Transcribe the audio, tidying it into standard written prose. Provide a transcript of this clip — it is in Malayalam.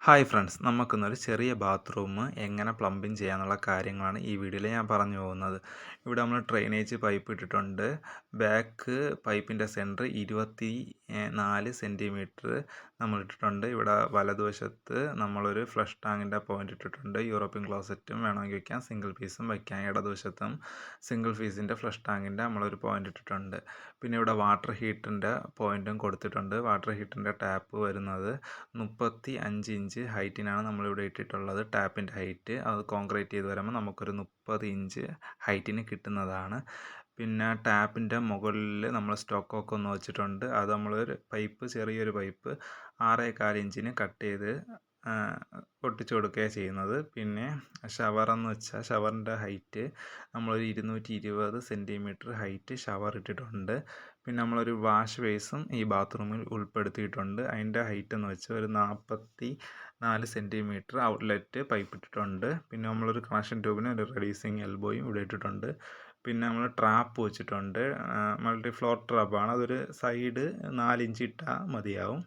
ഹായ് ഫ്രണ്ട്സ്, നമുക്കിന്നൊരു ചെറിയ ബാത്റൂം എങ്ങനെ പ്ലംബിംഗ് ചെയ്യാന്നുള്ള കാര്യങ്ങളാണ് ഈ വീഡിയോയിൽ ഞാൻ പറഞ്ഞു പോകുന്നത്. ഇവിടെ നമ്മൾ ഡ്രെയിനേജ് പൈപ്പ് ഇട്ടിട്ടുണ്ട്. ബാക്ക് പൈപ്പിൻ്റെ സെൻറ്റർ 24 സെൻറ്റിമീറ്റർ നമ്മൾ ഇട്ടിട്ടുണ്ട്. ഇവിടെ വലതുവശത്ത് നമ്മളൊരു ഫ്ലഷ് ടാങ്കിൻ്റെ പോയിൻ്റ് ഇട്ടിട്ടുണ്ട്. യൂറോപ്യൻ ക്ലോസറ്റും വേണമെങ്കിൽ വയ്ക്കാം, സിംഗിൾ പീസും വയ്ക്കാം. ഇടതുവശത്തും സിംഗിൾ പീസിൻ്റെ ഫ്ലഷ് ടാങ്കിൻ്റെ നമ്മളൊരു പോയിൻ്റ് ഇട്ടിട്ടുണ്ട്. പിന്നെ ഇവിടെ വാട്ടർ ഹീറ്ററിൻ്റെ പോയിൻറ്റും കൊടുത്തിട്ടുണ്ട്. വാട്ടർ ഹീറ്ററിൻ്റെ ടാപ്പ് വരുന്നത് 35 ഇഞ്ച് ഹൈറ്റിനാണ് നമ്മളിവിടെ ഇട്ടിട്ടുള്ളത്. ടാപ്പിൻ്റെ ഹൈറ്റ് അത് കോൺക്രീറ്റ് ചെയ്ത് വരുമ്പോൾ നമുക്കൊരു 30 ഇഞ്ച് ഹൈറ്റിന് കിട്ടുന്നതാണ്. പിന്നെ ടാപ്പിൻ്റെ മുകളിൽ നമ്മൾ സ്റ്റോക്ക് കോക്ക് ഒന്ന് വെച്ചിട്ടുണ്ട്. അത് നമ്മളൊരു പൈപ്പ്, ചെറിയൊരു പൈപ്പ് 6.25 ഇഞ്ചിന് കട്ട് ചെയ്ത് ഒട്ടിച്ചു കൊടുക്കുകയാണ് ചെയ്യുന്നത്. പിന്നെ ഷവറെന്ന് വെച്ചാൽ ഷവറിൻ്റെ ഹൈറ്റ് നമ്മളൊരു 220 സെൻറ്റിമീറ്റർ ഹൈറ്റ് ഷവർ ഇട്ടിട്ടുണ്ട്. പിന്നെ നമ്മളൊരു വാഷ് ബേസും ഈ ബാത്റൂമിൽ ഉൾപ്പെടുത്തിയിട്ടുണ്ട്. അതിൻ്റെ ഹൈറ്റ് എന്ന് വെച്ചാൽ ഒരു 44 സെൻറ്റിമീറ്റർ ഔട്ട്ലെറ്റ് പൈപ്പ് ഇട്ടിട്ടുണ്ട്. പിന്നെ നമ്മളൊരു കണക്ഷൻ ട്യൂബിന് ഒരു റെഡ്യൂസിങ് എൽബോയും ഇവിടെ ഇട്ടിട്ടുണ്ട്. പിന്നെ നമ്മൾ ട്രാപ്പ് വെച്ചിട്ടുണ്ട്. മൾട്ടി ഫ്ലോർ ട്രാപ്പാണ്. അതൊരു സൈഡ് 4 ഇഞ്ച് ഇട്ടാൽ മതിയാവും.